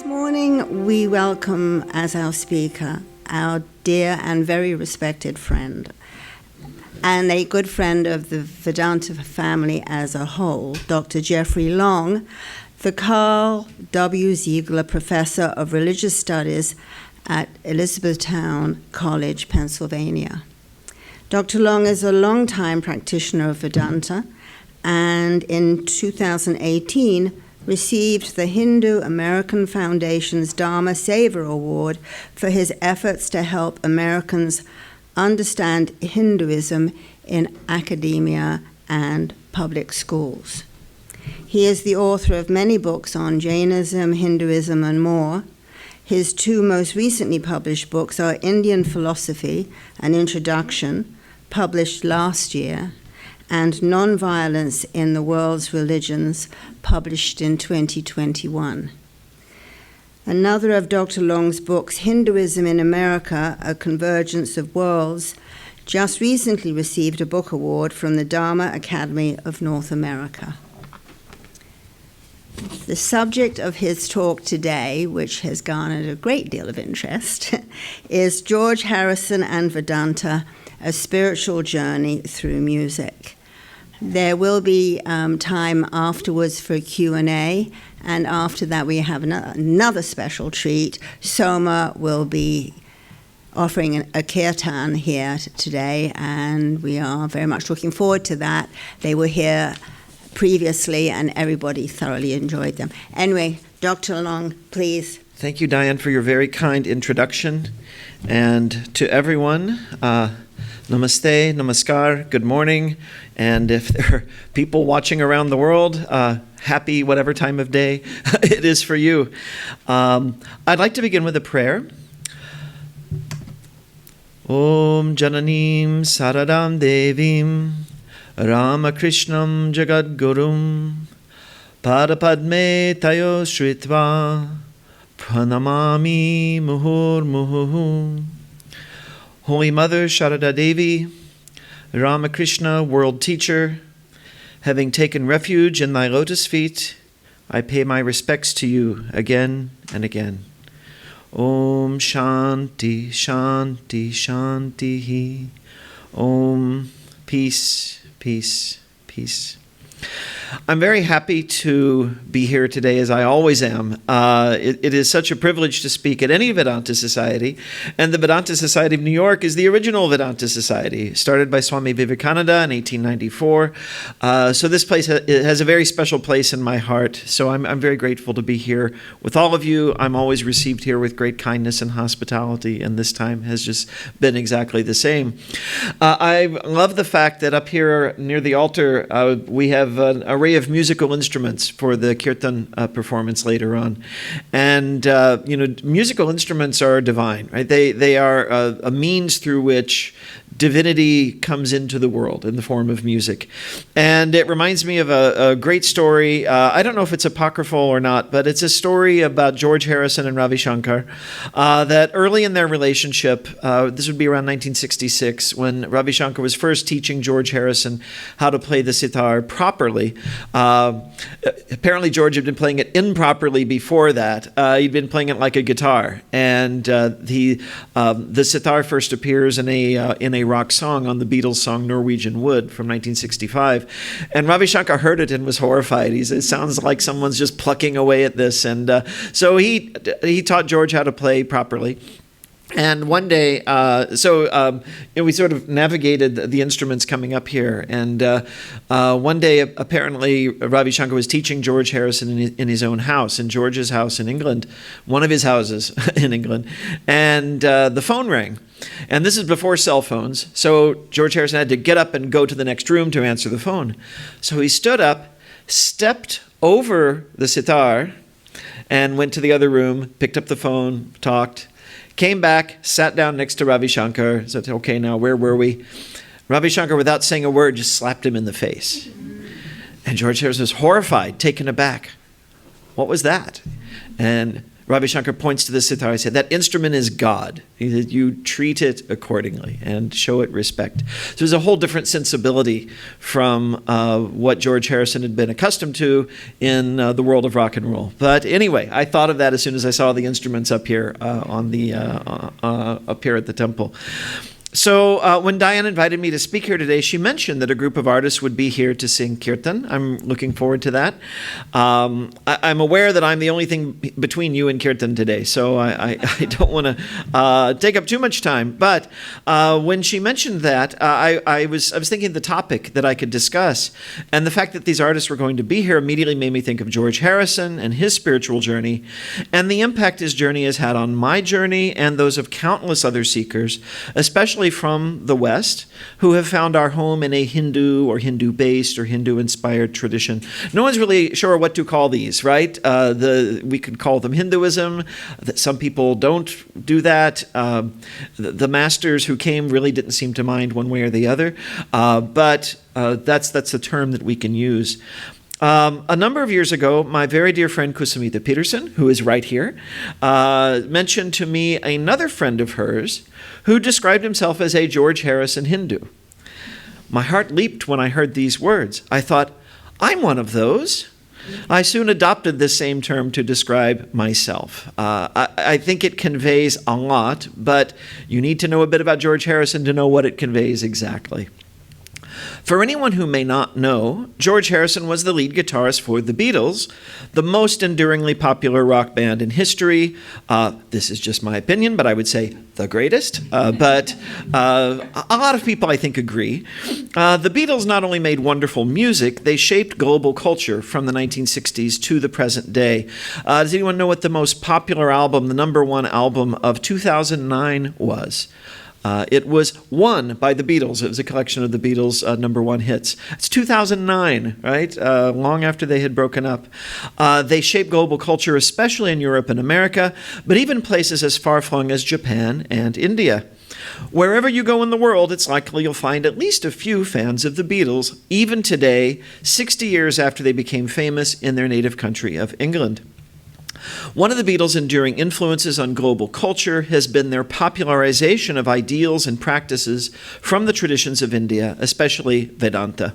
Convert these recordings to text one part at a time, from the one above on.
This morning we welcome as our speaker our dear and very respected friend and a good friend of the Vedanta family as a whole, Dr. Jeffrey Long, the Carl W. Zeigler Professor of Religious Studies at Elizabethtown College, Pennsylvania. Dr. Long is a longtime practitioner of Vedanta and in 2018 received the Hindu American Foundation's Dharma Savor Award for his efforts to help Americans understand Hinduism in academia and public schools. He is the author of many books on Jainism, Hinduism, and more. His two most recently published books are Indian Philosophy, an Introduction, published last year, and Nonviolence in the World's Religions, published in 2021. Another of Dr. Long's books, Hinduism in America, A Convergence of Worlds, just recently received a book award from the Dharma Academy of North America. The subject of his talk today, which has garnered a great deal of interest, is George Harrison and Vedanta, A Spiritual Journey Through Music. There will be time afterwards for Q&A, and after that we have another special treat. Soma will be offering a kirtan here today, and we are very much looking forward to that. They were here previously, and everybody thoroughly enjoyed them. Anyway, Dr. Long, please. Thank you, Diane, for your very kind introduction. And to everyone, namaste, namaskar, good morning. And if there are people watching around the world, happy whatever time of day it is for you. I'd like to begin with a prayer. Om Jananim Saradam Devim Ramakrishnam Jagadgurum Padapadme Tayo Shritva Pranamami Muhur Muhuhu. Holy Mother Sharada Devi, Ramakrishna, world teacher, having taken refuge in thy lotus feet, I pay my respects to you again and again. Om Shanti, Shanti, Shanti. Om Peace, Peace, Peace. I'm very happy to be here today, as I always am. It is such a privilege to speak at any Vedanta Society, and the Vedanta Society of New York is the original Vedanta Society, started by Swami Vivekananda in 1894. So this place has a very special place in my heart, so I'm very grateful to be here with all of you. I'm always received here with great kindness and hospitality, and this time has just been exactly the same. I love the fact that up here near the altar, we have an array of musical instruments for the kirtan performance later on. And, musical instruments are divine, right? They are a means through which divinity comes into the world in the form of music. And it reminds me of a great story. I don't know if it's apocryphal or not, but it's a story about George Harrison and Ravi Shankar, that early in their relationship, this would be around 1966, when Ravi Shankar was first teaching George Harrison how to play the sitar properly. Apparently George had been playing it improperly before that. He'd been playing it like a guitar. And the sitar first appears in a rock song on the Beatles song Norwegian Wood from 1965. And Ravi Shankar heard it and was horrified. He said, it sounds like someone's just plucking away at this. And so he taught George how to play properly. And one day, we sort of navigated the instruments coming up here. And one day, apparently, Ravi Shankar was teaching George Harrison in his own house, in George's house in England, one of his houses in England. And the phone rang. And this is before cell phones. So George Harrison had to get up and go to the next room to answer the phone. So he stood up, stepped over the sitar, and went to the other room, picked up the phone, talked. Came back, sat down next to Ravi Shankar, said, okay, now where were we? Ravi Shankar, without saying a word, just slapped him in the face. And George Harrison was horrified, taken aback. What was that? And Ravi Shankar points to the sitar. He said, that instrument is God. He said, you treat it accordingly and show it respect. So there's a whole different sensibility from what George Harrison had been accustomed to in the world of rock and roll. But anyway, I thought of that as soon as I saw the instruments up here up here at the temple. So when Diane invited me to speak here today, she mentioned that a group of artists would be here to sing kirtan. I'm looking forward to that. I'm aware that I'm the only thing between you and kirtan today, so I don't want to take up too much time. But when she mentioned that, I was thinking of the topic that I could discuss, and the fact that these artists were going to be here immediately made me think of George Harrison and his spiritual journey, and the impact his journey has had on my journey and those of countless other seekers, especially from the West, who have found our home in a Hindu or Hindu-based or Hindu-inspired tradition. No one's really sure what to call these, right? We could call them Hinduism. Some people don't do that. The masters who came really didn't seem to mind one way or the other. But that's the term that we can use. A number of years ago, my very dear friend Kusamita Peterson, who is right here, mentioned to me another friend of hers who described himself as a George Harrison Hindu. My heart leaped when I heard these words. I thought, I'm one of those. I soon adopted this same term to describe myself. I think it conveys a lot, but you need to know a bit about George Harrison to know what it conveys exactly. For anyone who may not know, George Harrison was the lead guitarist for the Beatles, the most enduringly popular rock band in history. This is just my opinion, but I would say the greatest. But a lot of people, I think, agree. The Beatles not only made wonderful music, they shaped global culture from the 1960s to the present day. Does anyone know what the most popular album, the number one album of 2009 was? It was won by the Beatles. It was a collection of the Beatles' number one hits. It's 2009, right? Long after they had broken up. They shaped global culture, especially in Europe and America, but even places as far-flung as Japan and India. Wherever you go in the world, it's likely you'll find at least a few fans of the Beatles, even today, 60 years after they became famous in their native country of England. One of the Beatles' enduring influences on global culture has been their popularization of ideals and practices from the traditions of India, especially Vedanta.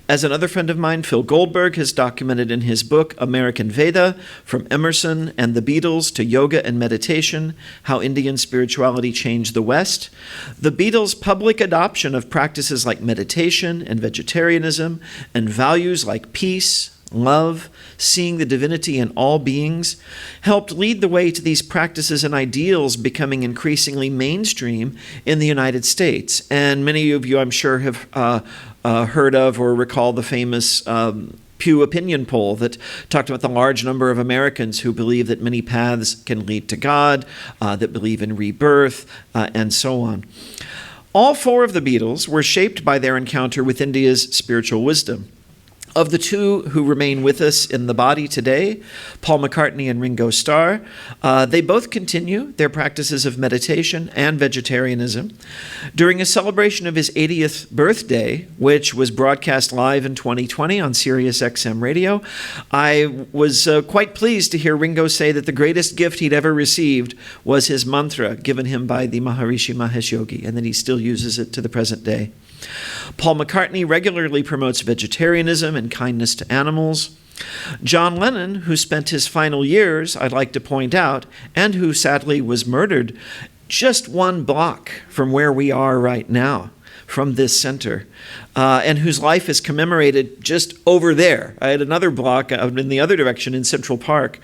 As another friend of mine, Phil Goldberg, has documented in his book, American Veda, From Emerson and the Beatles to Yoga and Meditation, How Indian Spirituality Changed the West, the Beatles' public adoption of practices like meditation and vegetarianism and values like peace, love, seeing the divinity in all beings, helped lead the way to these practices and ideals becoming increasingly mainstream in the United States. And many of you, I'm sure, have heard of or recall the famous Pew opinion poll that talked about the large number of Americans who believe that many paths can lead to God, that believe in rebirth, and so on. All four of the Beatles were shaped by their encounter with India's spiritual wisdom. Of the two who remain with us in the body today, Paul McCartney and Ringo Starr, they both continue their practices of meditation and vegetarianism. During a celebration of his 80th birthday, which was broadcast live in 2020 on Sirius XM Radio, I was quite pleased to hear Ringo say that the greatest gift he'd ever received was his mantra given him by the Maharishi Mahesh Yogi, and that he still uses it to the present day. Paul McCartney regularly promotes vegetarianism and kindness to animals. John Lennon, who spent his final years, I'd like to point out, and who sadly was murdered just one block from where we are right now, from this center, and whose life is commemorated just over there, at another block in the other direction in Central Park,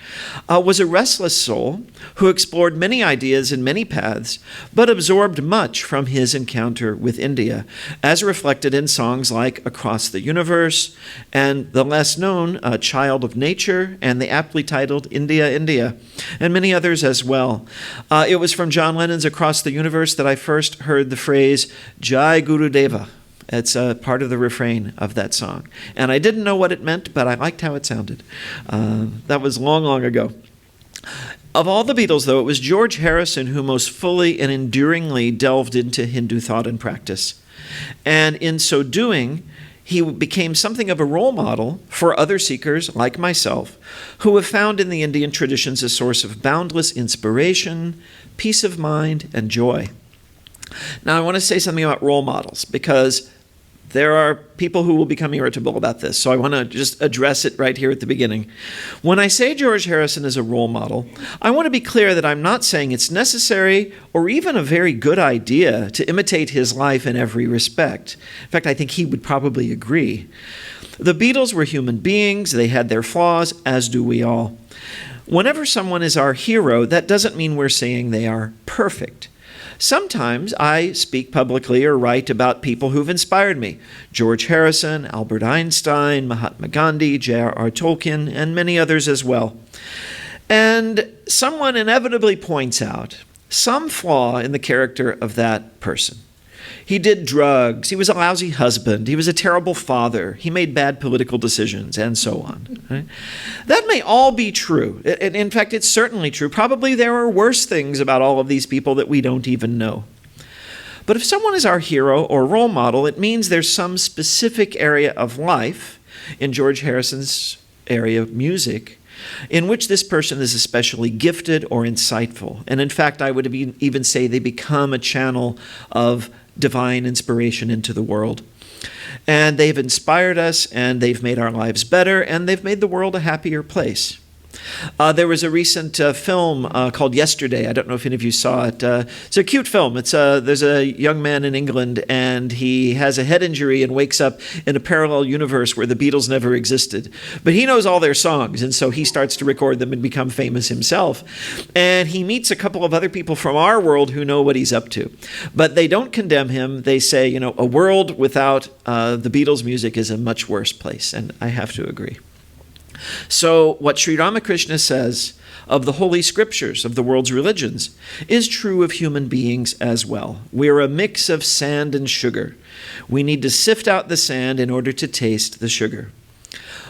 was a restless soul who explored many ideas and many paths, but absorbed much from his encounter with India, as reflected in songs like Across the Universe, and the less known Child of Nature, and the aptly titled India, India, and many others as well. It was from John Lennon's Across the Universe that I first heard the phrase, Jai Guru Deva. It's a part of the refrain of that song. And I didn't know what it meant, but I liked how it sounded. That was long, long ago. Of all the Beatles, though, it was George Harrison who most fully and enduringly delved into Hindu thought and practice. And in so doing, he became something of a role model for other seekers like myself who have found in the Indian traditions a source of boundless inspiration, peace of mind, and joy. Now, I want to say something about role models because there are people who will become irritable about this, so I want to just address it right here at the beginning. When I say George Harrison is a role model, I want to be clear that I'm not saying it's necessary or even a very good idea to imitate his life in every respect. In fact, I think he would probably agree. The Beatles were human beings. They had their flaws, as do we all. Whenever someone is our hero, that doesn't mean we're saying they are perfect. Sometimes I speak publicly or write about people who've inspired me. George Harrison, Albert Einstein, Mahatma Gandhi, J.R.R. Tolkien, and many others as well. And someone inevitably points out some flaw in the character of that person. He did drugs, he was a lousy husband, he was a terrible father, he made bad political decisions, and so on. Right? That may all be true. In fact, it's certainly true. Probably there are worse things about all of these people that we don't even know. But if someone is our hero or role model, it means there's some specific area of life, in George Harrison's area of music, in which this person is especially gifted or insightful. And in fact, I would even say they become a channel of divine inspiration into the world. And they've inspired us, and they've made our lives better, and they've made the world a happier place. There was a recent film called Yesterday. I don't know if any of you saw it. It's a cute film. There's a young man in England, and he has a head injury and wakes up in a parallel universe where the Beatles never existed. But he knows all their songs, and so he starts to record them and become famous himself. And he meets a couple of other people from our world who know what he's up to. But they don't condemn him. They say, a world without the Beatles' music is a much worse place, and I have to agree. So what Sri Ramakrishna says of the holy scriptures of the world's religions is true of human beings as well. We're a mix of sand and sugar. We need to sift out the sand in order to taste the sugar.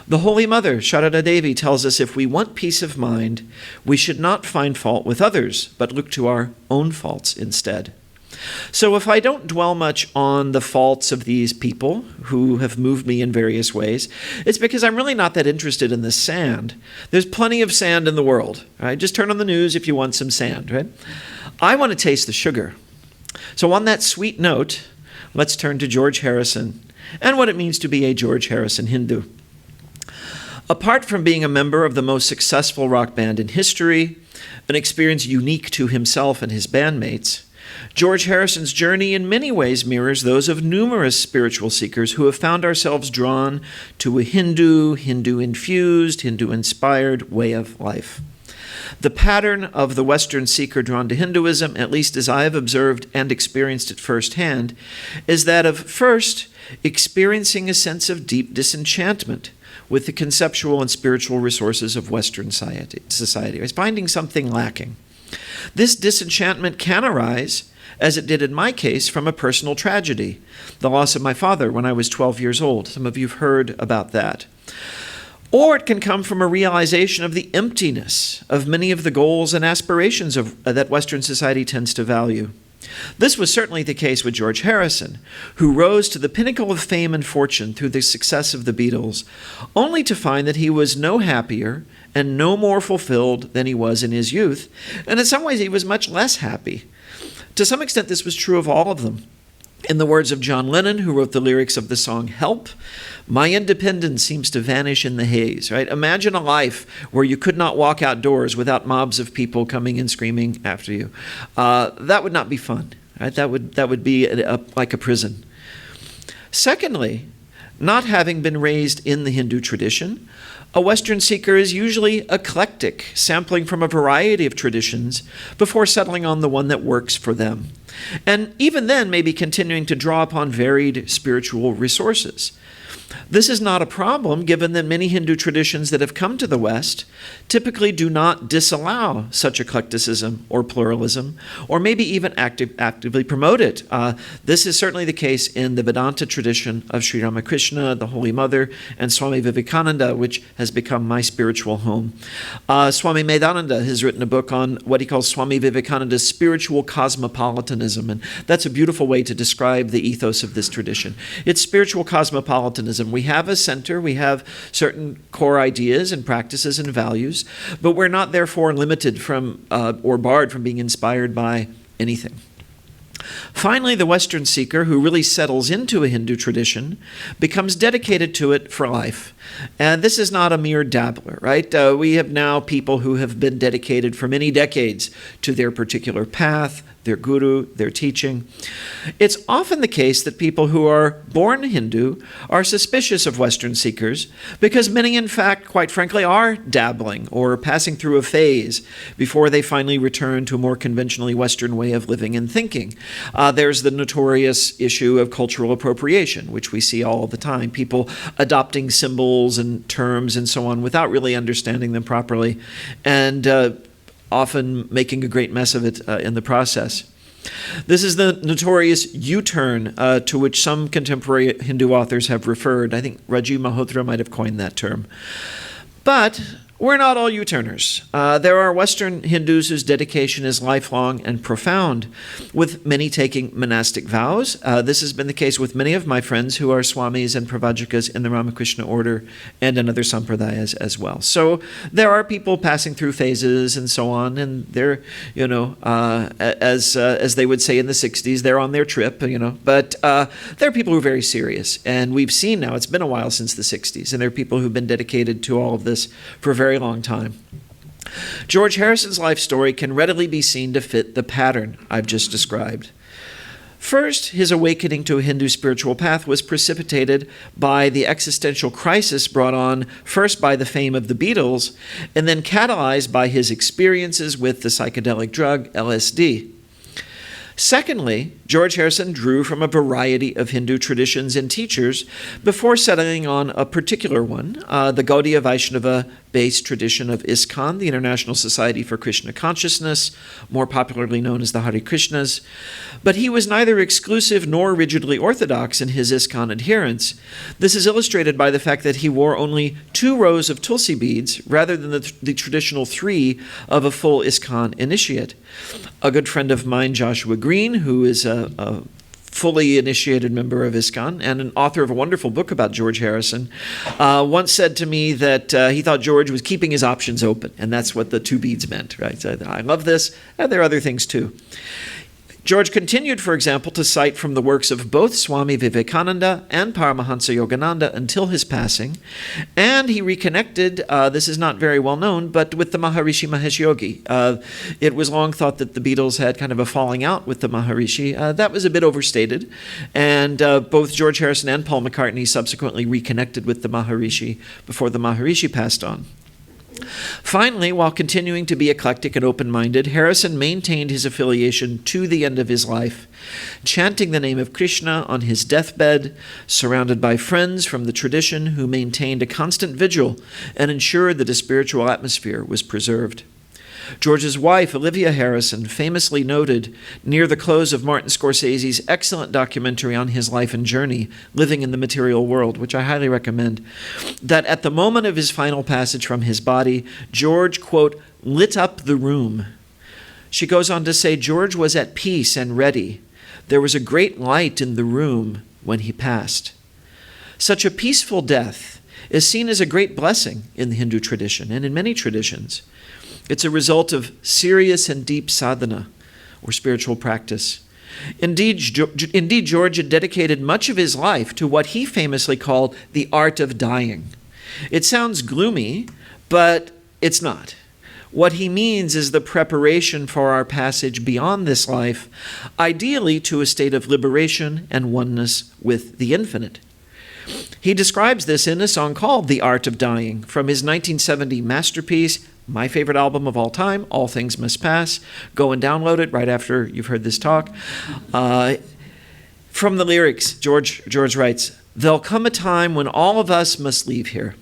The Holy Mother, Sharada Devi, tells us if we want peace of mind, we should not find fault with others, but look to our own faults instead. So if I don't dwell much on the faults of these people who have moved me in various ways, it's because I'm really not that interested in the sand. There's plenty of sand in the world, right? Just turn on the news if you want some sand, right? I want to taste the sugar. So on that sweet note, let's turn to George Harrison and what it means to be a George Harrison Hindu. Apart from being a member of the most successful rock band in history, an experience unique to himself and his bandmates, George Harrison's journey in many ways mirrors those of numerous spiritual seekers who have found ourselves drawn to a Hindu-infused, Hindu-inspired way of life. The pattern of the Western seeker drawn to Hinduism, at least as I have observed and experienced it firsthand, is that of first experiencing a sense of deep disenchantment with the conceptual and spiritual resources of Western society, is finding something lacking. This disenchantment can arise, as it did in my case, from a personal tragedy, the loss of my father when I was 12 years old. Some of you have heard about that. Or it can come from a realization of the emptiness of many of the goals and aspirations that Western society tends to value. This was certainly the case with George Harrison, who rose to the pinnacle of fame and fortune through the success of the Beatles, only to find that he was no happier and no more fulfilled than he was in his youth, and in some ways he was much less happy. To some extent, this was true of all of them. In the words of John Lennon, who wrote the lyrics of the song Help, my independence seems to vanish in the haze, right? Imagine a life where you could not walk outdoors without mobs of people coming and screaming after you. That would not be fun, right? That would be like a prison. Secondly, not having been raised in the Hindu tradition, a Western seeker is usually eclectic, sampling from a variety of traditions before settling on the one that works for them. And even then, maybe continuing to draw upon varied spiritual resources. This is not a problem, given that many Hindu traditions that have come to the West typically do not disallow such eclecticism or pluralism, or maybe even actively promote it. This is certainly the case in the Vedanta tradition of Sri Ramakrishna, the Holy Mother, and Swami Vivekananda, which has has become my spiritual home. Swami Medhananda has written a book on what he calls Swami Vivekananda's spiritual cosmopolitanism, and that's a beautiful way to describe the ethos of this tradition. It's spiritual cosmopolitanism. We have a center, we have certain core ideas and practices and values, but we're not therefore limited from or barred from being inspired by anything. Finally, the Western seeker who really settles into a Hindu tradition becomes dedicated to it for life. And this is not a mere dabbler, right? We have now people who have been dedicated for many decades to their particular path, their guru, their teaching. It's often the case that people who are born Hindu are suspicious of Western seekers because many, in fact, quite frankly, are dabbling or passing through a phase before they finally return to a more conventionally Western way of living and thinking. There's the notorious issue of cultural appropriation, which we see all the time, people adopting symbols and terms and so on without really understanding them properly, and often making a great mess of it in the process. This is the notorious U-turn to which some contemporary Hindu authors have referred. I think Rajiv Malhotra might have coined that term. But we're not all U-turners. There are Western Hindus whose dedication is lifelong and profound, with many taking monastic vows. This has been the case with many of my friends who are Swamis and Pravajakas in the Ramakrishna order and in other sampradayas as well. So there are people passing through phases and so on, and they're, as they would say in the 60s, they're on their trip, But there are people who are very serious, and we've seen now, it's been a while since the 60s, and there are people who've been dedicated to all of this for a very long time. George Harrison's life story can readily be seen to fit the pattern I've just described. First, his awakening to a Hindu spiritual path was precipitated by the existential crisis brought on first by the fame of the Beatles and then catalyzed by his experiences with the psychedelic drug LSD. Secondly, George Harrison drew from a variety of Hindu traditions and teachers before settling on a particular one, the Gaudiya Vaishnava-based tradition of ISKCON, the International Society for Krishna Consciousness, more popularly known as the Hare Krishnas. But he was neither exclusive nor rigidly orthodox in his ISKCON adherence. This is illustrated by the fact that he wore only 2 rows of tulsi beads rather than the traditional 3 of a full ISKCON initiate. A good friend of mine, Joshua Green, who is a fully initiated member of ISKCON and an author of a wonderful book about George Harrison, once said to me that he thought George was keeping his options open, and that's what the 2 beads meant, right? So I love this, and there are other things too. George continued, for example, to cite from the works of both Swami Vivekananda and Paramahansa Yogananda until his passing, and he reconnected, this is not very well known, but with the Maharishi Mahesh Yogi. It was long thought that the Beatles had kind of a falling out with the Maharishi. That was a bit overstated, and both George Harrison and Paul McCartney subsequently reconnected with the Maharishi before the Maharishi passed on. Finally, while continuing to be eclectic and open-minded, Harrison maintained his affiliation to the end of his life, chanting the name of Krishna on his deathbed, surrounded by friends from the tradition who maintained a constant vigil and ensured that a spiritual atmosphere was preserved. George's wife, Olivia Harrison, famously noted near the close of Martin Scorsese's excellent documentary on his life and journey, Living in the Material World, which I highly recommend, that at the moment of his final passage from his body, George, quote, lit up the room. She goes on to say, George was at peace and ready. There was a great light in the room when he passed. Such a peaceful death is seen as a great blessing in the Hindu tradition and in many traditions. It's a result of serious and deep sadhana, or spiritual practice. Indeed, George had dedicated much of his life to what he famously called the art of dying. It sounds gloomy, but it's not. What he means is the preparation for our passage beyond this life, ideally to a state of liberation and oneness with the infinite. He describes this in a song called The Art of Dying, from his 1970 masterpiece, my favorite album of all time, All Things Must Pass. Go and download it right after you've heard this talk. From the lyrics, George writes, "There'll come a time when all of us must leave here.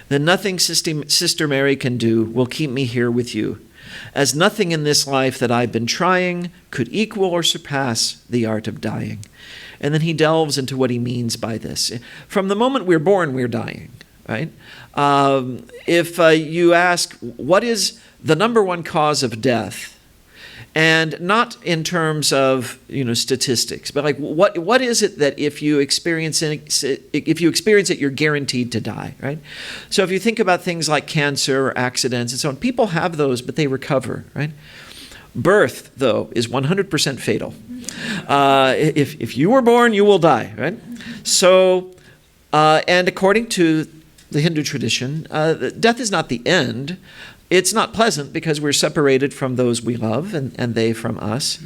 Then nothing Sister Mary can do will keep me here with you, as nothing in this life that I've been trying could equal or surpass the art of dying." And then he delves into what he means by this. From the moment we're born, we're dying. right? If you ask, what is the number one cause of death? And not in terms of statistics, but like what is it that if you experience it, you're guaranteed to die, right? So if you think about things like cancer or accidents and so on, people have those, but they recover, right? Birth, though, is 100% fatal. If you were born, you will die, right? So, and according to the Hindu tradition, death is not the end. It's not pleasant because we're separated from those we love and they from us.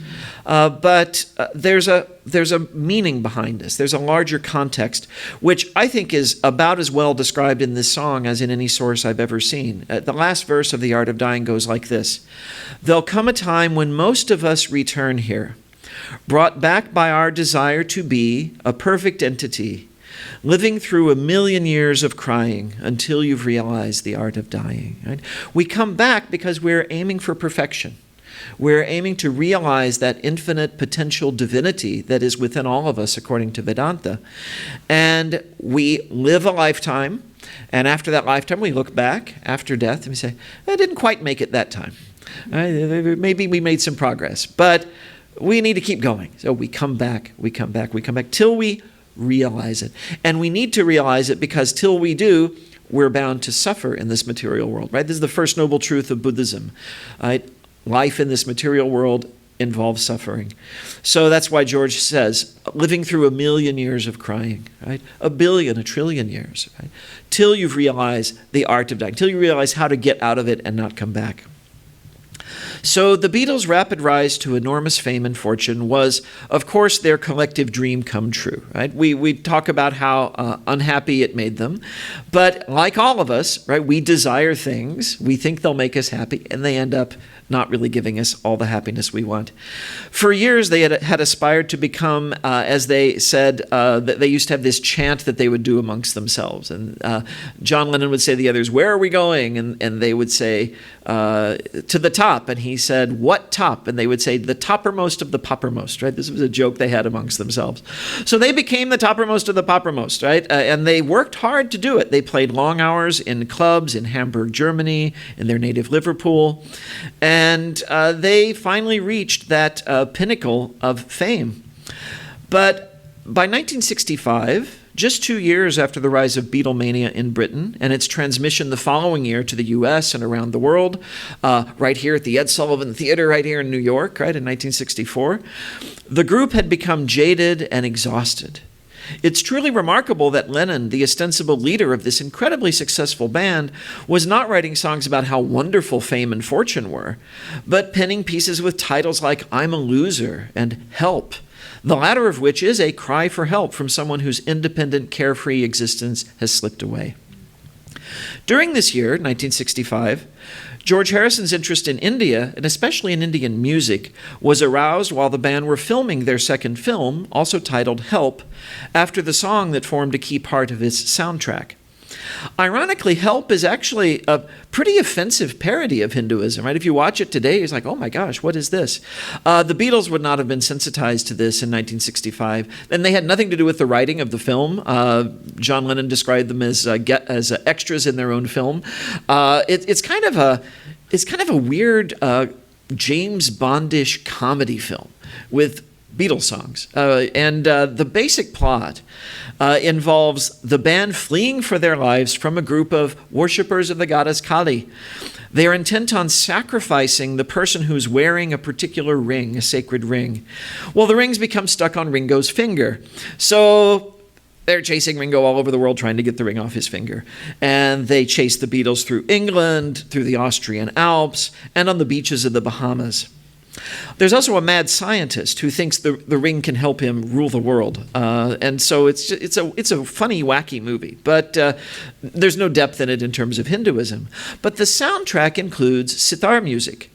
But there's a meaning behind this. There's a larger context, which I think is about as well described in this song as in any source I've ever seen. The last verse of The Art of Dying goes like this. There'll come a time when most of us return here, brought back by our desire to be a perfect entity, living through 1,000,000 years of crying until you've realized the art of dying. Right? We come back because we're aiming for perfection. We're aiming to realize that infinite potential divinity that is within all of us, according to Vedanta. And we live a lifetime, and after that lifetime, we look back after death and we say, I didn't quite make it that time. Maybe we made some progress, but we need to keep going. So we come back till we realize it. And we need to realize it because till we do, we're bound to suffer in this material world, right? This is the first noble truth of Buddhism, right? Life in this material world involves suffering. So that's why George says, living through 1,000,000 years of crying, right? 1,000,000,000, 1,000,000,000,000 years, right? Till you've realized the art of dying, till you realize how to get out of it and not come back. So the Beatles' rapid rise to enormous fame and fortune was, of course, their collective dream come true. Right? We talk about how unhappy it made them, but like all of us, right, we desire things, we think they'll make us happy, and they end up not really giving us all the happiness we want. For years, they had aspired to become, as they said, that they used to have this chant that they would do amongst themselves. And John Lennon would say to the others, "Where are we going?" And they would say, "To the top." And he said, "What top?" And they would say, "The toppermost of the poppermost." Right? This was a joke they had amongst themselves. So they became the toppermost of the poppermost, right? And they worked hard to do it. They played long hours in clubs in Hamburg, Germany, in their native Liverpool. And they finally reached that pinnacle of fame. But by 1965, just 2 years after the rise of Beatlemania in Britain and its transmission the following year to the U.S. and around the world, right here at the Ed Sullivan Theater right here in New York, right, in 1964, the group had become jaded and exhausted. It's truly remarkable that Lennon, the ostensible leader of this incredibly successful band, was not writing songs about how wonderful fame and fortune were, but penning pieces with titles like I'm a Loser and Help, the latter of which is a cry for help from someone whose independent, carefree existence has slipped away. During this year, 1965, George Harrison's interest in India, and especially in Indian music, was aroused while the band were filming their second film, also titled Help, after the song that formed a key part of its soundtrack. Ironically, Help is actually a pretty offensive parody of Hinduism, right? If you watch it today, it's like, oh my gosh, what is this? The Beatles would not have been sensitized to this in 1965, and they had nothing to do with the writing of the film. John Lennon described them as extras in their own film. It's kind of a weird James Bondish comedy film with Beatles songs. And the basic plot involves the band fleeing for their lives from a group of worshippers of the goddess Kali. They are intent on sacrificing the person who's wearing a particular ring, a sacred ring. Well, the rings become stuck on Ringo's finger. So they're chasing Ringo all over the world trying to get the ring off his finger. And they chase the Beatles through England, through the Austrian Alps, and on the beaches of the Bahamas. There's also a mad scientist who thinks the ring can help him rule the world, and so it's a funny, wacky movie. But there's no depth in it in terms of Hinduism. But the soundtrack includes sitar music,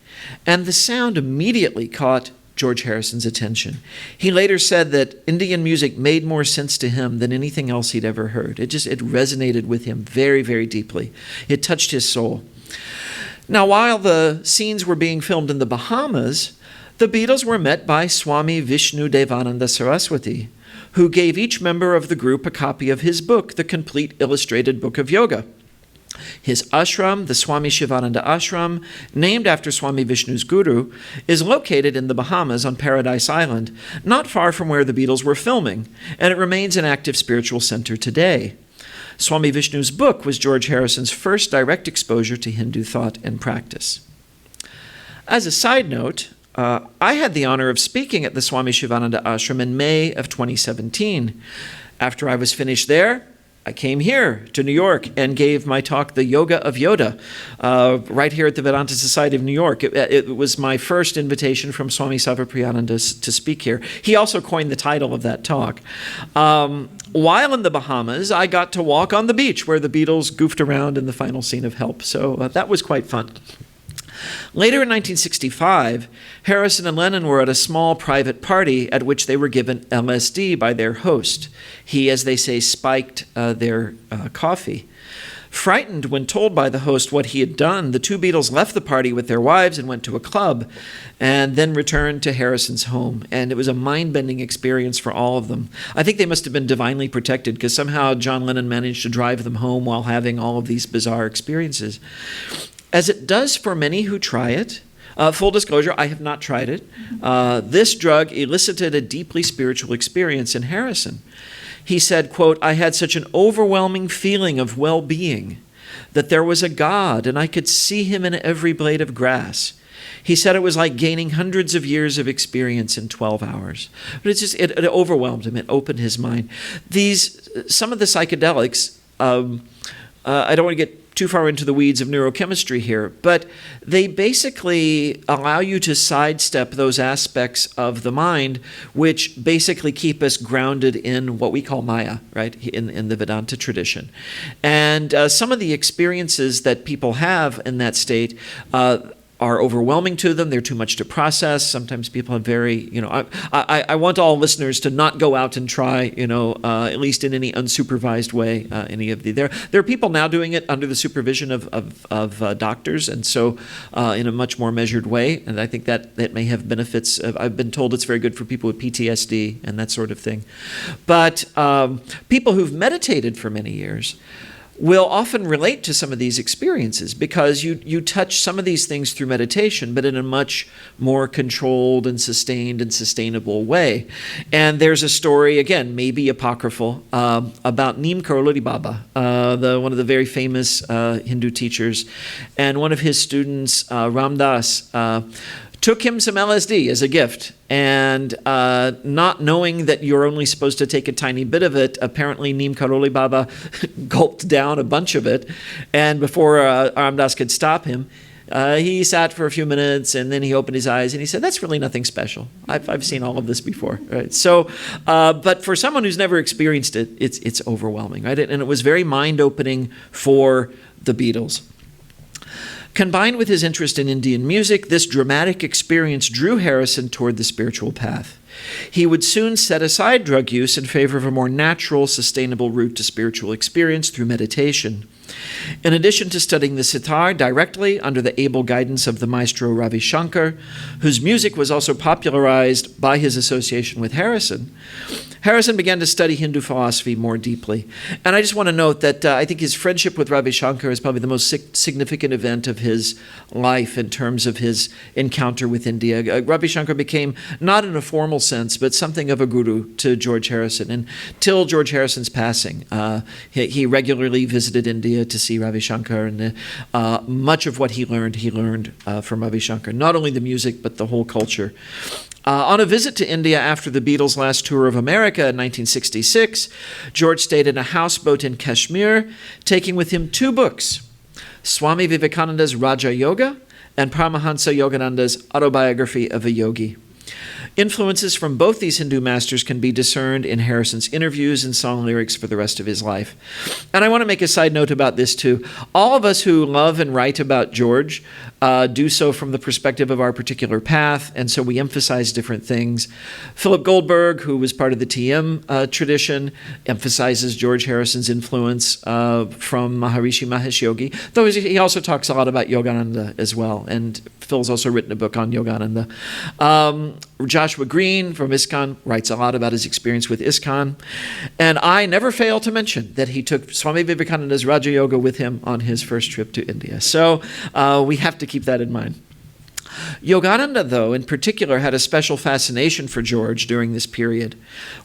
and the sound immediately caught George Harrison's attention. He later said that Indian music made more sense to him than anything else he'd ever heard. It resonated with him very, very deeply. It touched his soul. Now, while the scenes were being filmed in the Bahamas, the Beatles were met by Swami Vishnu Devananda Saraswati, who gave each member of the group a copy of his book, The Complete Illustrated Book of Yoga. His ashram, the Swami Shivananda Ashram, named after Swami Vishnu's guru, is located in the Bahamas on Paradise Island, not far from where the Beatles were filming, and it remains an active spiritual center today. Swami Vishnu's book was George Harrison's first direct exposure to Hindu thought and practice. As a side note, I had the honor of speaking at the Swami Shivananda Ashram in May of 2017. After I was finished there, I came here to New York and gave my talk, The Yoga of Yoda, right here at the Vedanta Society of New York. It was my first invitation from Swami Sarvapriyananda to speak here. He also coined the title of that talk. While in the Bahamas, I got to walk on the beach where the Beatles goofed around in the final scene of Help, so that was quite fun. Later in 1965, Harrison and Lennon were at a small private party at which they were given LSD by their host. He, as they say, spiked their coffee. Frightened when told by the host what he had done, the two Beatles left the party with their wives and went to a club, and then returned to Harrison's home. And it was a mind-bending experience for all of them. I think they must have been divinely protected, because somehow John Lennon managed to drive them home while having all of these bizarre experiences. As it does for many who try it, full disclosure, I have not tried it. This drug elicited a deeply spiritual experience in Harrison. He said, quote, "I had such an overwhelming feeling of well-being, that there was a God and I could see him in every blade of grass." He said it was like gaining hundreds of years of experience in 12 hours. But it overwhelmed him. It opened his mind. Some of the psychedelics, I don't want to get too far into the weeds of neurochemistry here, but they basically allow you to sidestep those aspects of the mind which basically keep us grounded in what we call Maya, right, in the Vedanta tradition. And some of the experiences that people have in that state are overwhelming to them. They're too much to process. Sometimes people have very, I want all listeners to not go out and try, at least in any unsupervised way, any of the, there are people now doing it under the supervision of doctors, and so in a much more measured way, and I think that may have benefits. I've been told it's very good for people with PTSD and that sort of thing. But people who've meditated for many years will often relate to some of these experiences, because you touch some of these things through meditation, but in a much more controlled and sustained and sustainable way. And there's a story, again, maybe apocryphal, about Neem Karoli Baba, one of the very famous Hindu teachers, and one of his students, Ram Das, took him some LSD as a gift, and not knowing that you're only supposed to take a tiny bit of it, apparently Neem Karoli Baba gulped down a bunch of it, and before Ram Das could stop him, he sat for a few minutes, and then he opened his eyes and he said, "That's really nothing special. I've seen all of this before." Right? So, but for someone who's never experienced it, it's overwhelming, right? And it was very mind-opening for the Beatles. Combined with his interest in Indian music, this dramatic experience drew Harrison toward the spiritual path. He would soon set aside drug use in favor of a more natural, sustainable route to spiritual experience through meditation. In addition to studying the sitar directly under the able guidance of the maestro Ravi Shankar, whose music was also popularized by his association with Harrison, Harrison began to study Hindu philosophy more deeply. And I just want to note that I think his friendship with Ravi Shankar is probably the most significant event of his life in terms of his encounter with India. Ravi Shankar became, not in a formal sense, but something of a guru to George Harrison. And till George Harrison's passing, he regularly visited India to see Ravi Shankar, and much of what he learned from Ravi Shankar, not only the music, but the whole culture. On a visit to India after the Beatles' last tour of America in 1966, George stayed in a houseboat in Kashmir, taking with him two books, Swami Vivekananda's Raja Yoga and Paramahansa Yogananda's Autobiography of a Yogi. Influences from both these Hindu masters can be discerned in Harrison's interviews and song lyrics for the rest of his life. And I want to make a side note about this too. All of us who love and write about George do so from the perspective of our particular path, and so we emphasize different things. Philip Goldberg, who was part of the TM tradition, emphasizes George Harrison's influence from Maharishi Mahesh Yogi, though he also talks a lot about Yogananda as well, and Phil's also written a book on Yogananda. Joshua Green from ISKCON writes a lot about his experience with ISKCON, and I never fail to mention that he took Swami Vivekananda's Raja Yoga with him on his first trip to India. So we have to keep that in mind. Yogananda, though, in particular, had a special fascination for George during this period.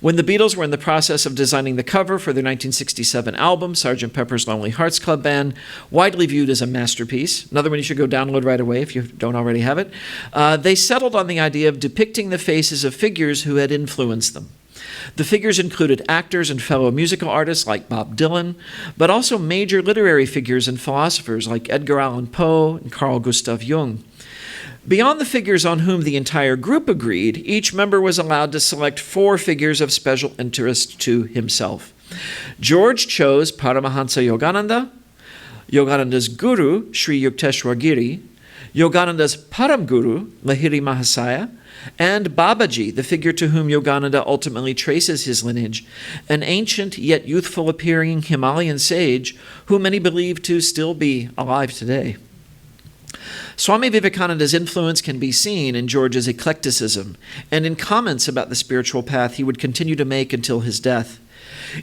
When the Beatles were in the process of designing the cover for their 1967 album, Sgt. Pepper's Lonely Hearts Club Band, widely viewed as a masterpiece, another one you should go download right away if you don't already have it, they settled on the idea of depicting the faces of figures who had influenced them. The figures included actors and fellow musical artists like Bob Dylan, but also major literary figures and philosophers like Edgar Allan Poe and Carl Gustav Jung. Beyond the figures on whom the entire group agreed, each member was allowed to select 4 figures of special interest to himself. George chose Paramahansa Yogananda, Yogananda's guru, Sri Yukteswar Giri, Yogananda's Param Guru, Lahiri Mahasaya, and Babaji, the figure to whom Yogananda ultimately traces his lineage, an ancient yet youthful-appearing Himalayan sage who many believe to still be alive today. Swami Vivekananda's influence can be seen in George's eclecticism and in comments about the spiritual path he would continue to make until his death.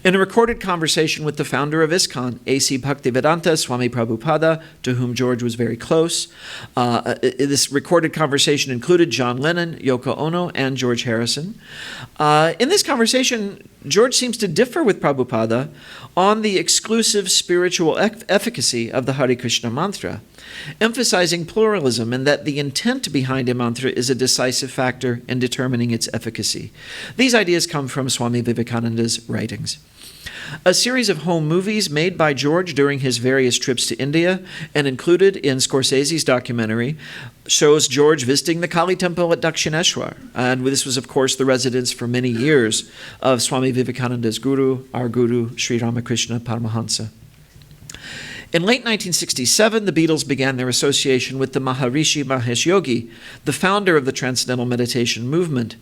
In a recorded conversation with the founder of ISKCON, A.C. Bhaktivedanta Swami Prabhupada, to whom George was very close, this recorded conversation included John Lennon, Yoko Ono, and George Harrison. In this conversation, George seems to differ with Prabhupada on the exclusive spiritual efficacy of the Hare Krishna mantra, emphasizing pluralism and that the intent behind a mantra is a decisive factor in determining its efficacy. These ideas come from Swami Vivekananda's writings. A series of home movies made by George during his various trips to India and included in Scorsese's documentary shows George visiting the Kali temple at Dakshineshwar. And this was, of course, the residence for many years of Swami Vivekananda's guru, our guru, Sri Ramakrishna Paramahansa. In late 1967, the Beatles began their association with the Maharishi Mahesh Yogi, the founder of the Transcendental Meditation movement.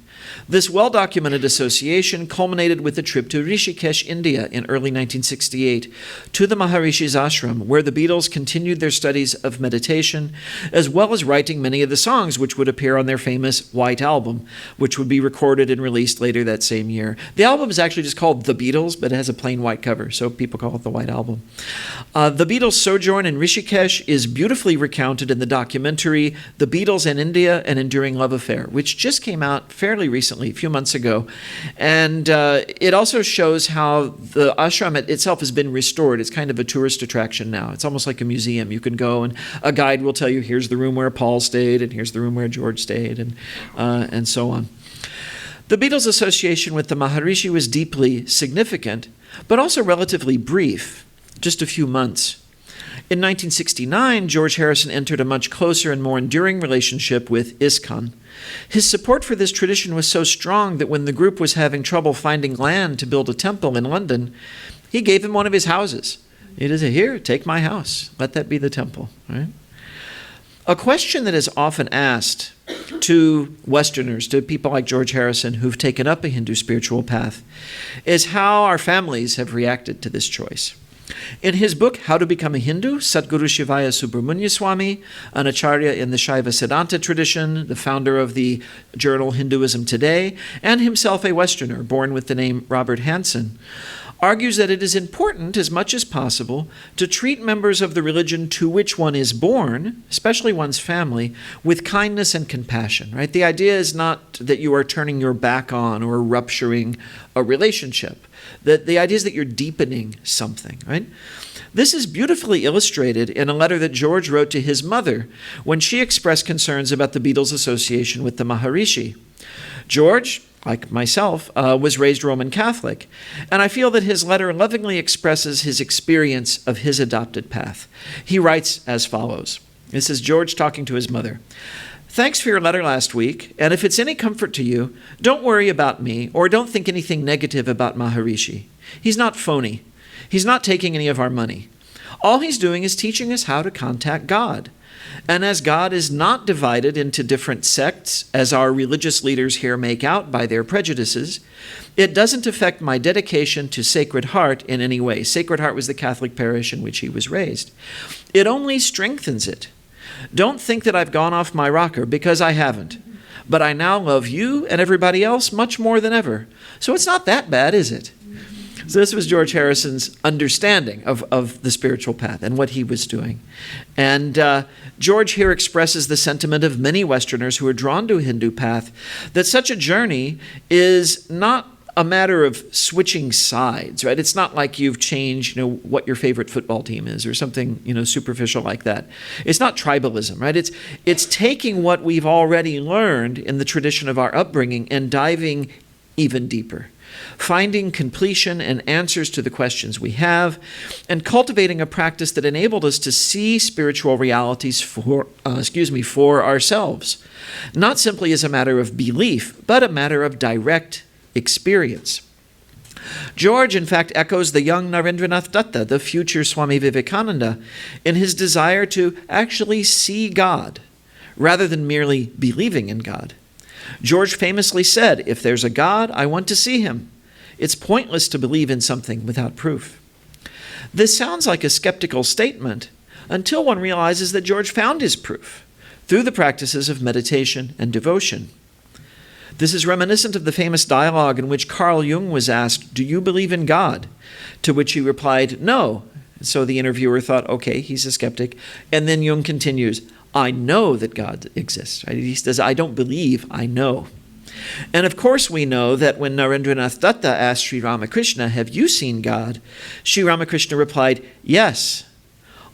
This well-documented association culminated with a trip to Rishikesh, India in early 1968 to the Maharishi's ashram, where the Beatles continued their studies of meditation, as well as writing many of the songs which would appear on their famous White Album, which would be recorded and released later that same year. The album is actually just called The Beatles, but it has a plain white cover, so people call it the White Album. The Beatles' sojourn in Rishikesh is beautifully recounted in the documentary The Beatles and India, An Enduring Love Affair, which just came out fairly recently, a few months ago. And it also shows how the ashram itself has been restored. It's kind of a tourist attraction now. It's almost like a museum. You can go and a guide will tell you, here's the room where Paul stayed, and here's the room where George stayed, and so on. The Beatles' association with the Maharishi was deeply significant, but also relatively brief, just a few months. In 1969, George Harrison entered a much closer and more enduring relationship with ISKCON. His support for this tradition was so strong that when the group was having trouble finding land to build a temple in London, he gave them one of his houses. He said, here, take my house. Let that be the temple. Right? A question that is often asked to Westerners, to people like George Harrison who've taken up a Hindu spiritual path, is how our families have reacted to this choice. In his book, How to Become a Hindu, Sadguru Shivaya Subramanya Swami, an acharya in the Shaiva Siddhanta tradition, the founder of the journal Hinduism Today, and himself a Westerner born with the name Robert Hansen, argues that it is important as much as possible to treat members of the religion to which one is born, especially one's family, with kindness and compassion. Right? The idea is not that you are turning your back on or rupturing a relationship. The idea is that you're deepening something, right? This is beautifully illustrated in a letter that George wrote to his mother when she expressed concerns about the Beatles' association with the Maharishi. George, like myself, was raised Roman Catholic, and I feel that his letter lovingly expresses his experience of his adopted path. He writes as follows. This is George talking to his mother. Thanks for your letter last week, and if it's any comfort to you, don't worry about me or don't think anything negative about Maharishi. He's not phony. He's not taking any of our money. All he's doing is teaching us how to contact God. And as God is not divided into different sects, as our religious leaders here make out by their prejudices, it doesn't affect my dedication to Sacred Heart in any way. Sacred Heart was the Catholic parish in which he was raised. It only strengthens it. Don't think that I've gone off my rocker, because I haven't. But I now love you and everybody else much more than ever. So it's not that bad, is it? So this was George Harrison's understanding of the spiritual path and what he was doing. And George here expresses the sentiment of many Westerners who are drawn to a Hindu path, that such a journey is not a matter of switching sides, right? It's not like you've changed, what your favorite football team is or something, superficial like that. It's not tribalism, right? It's taking what we've already learned in the tradition of our upbringing and diving even deeper, finding completion and answers to the questions we have, and cultivating a practice that enabled us to see spiritual realities for ourselves, not simply as a matter of belief, but a matter of direct experience. George, in fact, echoes the young Narendranath Datta, the future Swami Vivekananda, in his desire to actually see God, rather than merely believing in God. George famously said, "If there's a God, I want to see him. It's pointless to believe in something without proof." This sounds like a skeptical statement until one realizes that George found his proof through the practices of meditation and devotion. This is reminiscent of the famous dialogue in which Carl Jung was asked, "Do you believe in God?" To which he replied, "No." So the interviewer thought, okay, he's a skeptic. And then Jung continues, "I know that God exists." Right? He says, "I don't believe, I know." And of course we know that when Narendranath Datta asked Sri Ramakrishna, "Have you seen God?" Sri Ramakrishna replied, "Yes,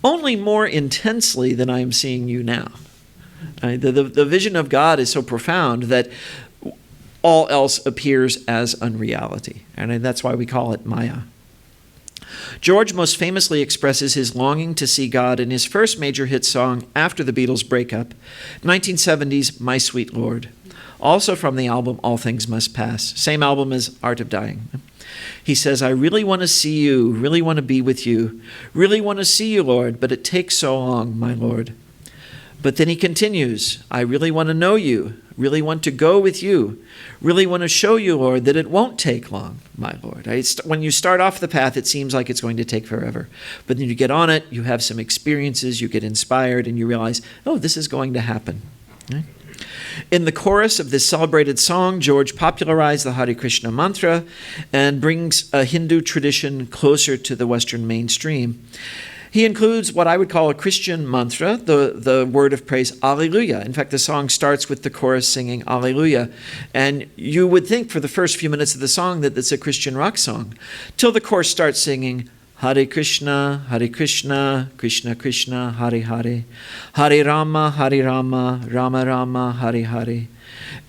only more intensely than I am seeing you now." Right? The vision of God is so profound that all else appears as unreality. And that's why we call it Maya. George most famously expresses his longing to see God in his first major hit song after the Beatles' breakup, 1970's My Sweet Lord, also from the album All Things Must Pass, same album as Art of Dying. He says, "I really want to see you, really want to be with you, really want to see you, Lord, but it takes so long, my Lord." But then he continues, "I really want to know you, really want to go with you, really want to show you, Lord, that it won't take long, my Lord." When you start off the path, it seems like it's going to take forever. But then you get on it, you have some experiences, you get inspired, and you realize, oh, this is going to happen. Right? In the chorus of this celebrated song, George popularized the Hare Krishna mantra and brings a Hindu tradition closer to the Western mainstream. He includes what I would call a Christian mantra, the word of praise, Alleluia. In fact, the song starts with the chorus singing Alleluia. And you would think for the first few minutes of the song that it's a Christian rock song, till the chorus starts singing Hare Krishna, Krishna Krishna, Hare Hare, Hare Rama, Rama Rama, Hare Hare.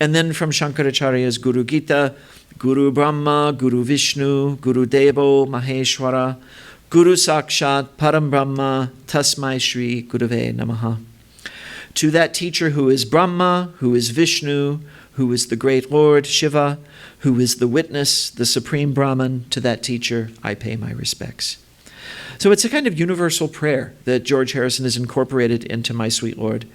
And then from Shankaracharya's Guru Gita, Guru Brahma, Guru Vishnu, Guru Devo, Maheshwara, Guru Sakshat Param Brahma Tasmai Shri Gurave Namaha. To that teacher who is Brahma, who is Vishnu, who is the great Lord Shiva, who is the witness, the supreme Brahman, to that teacher I pay my respects. So it's a kind of universal prayer that George Harrison has incorporated into My Sweet Lord.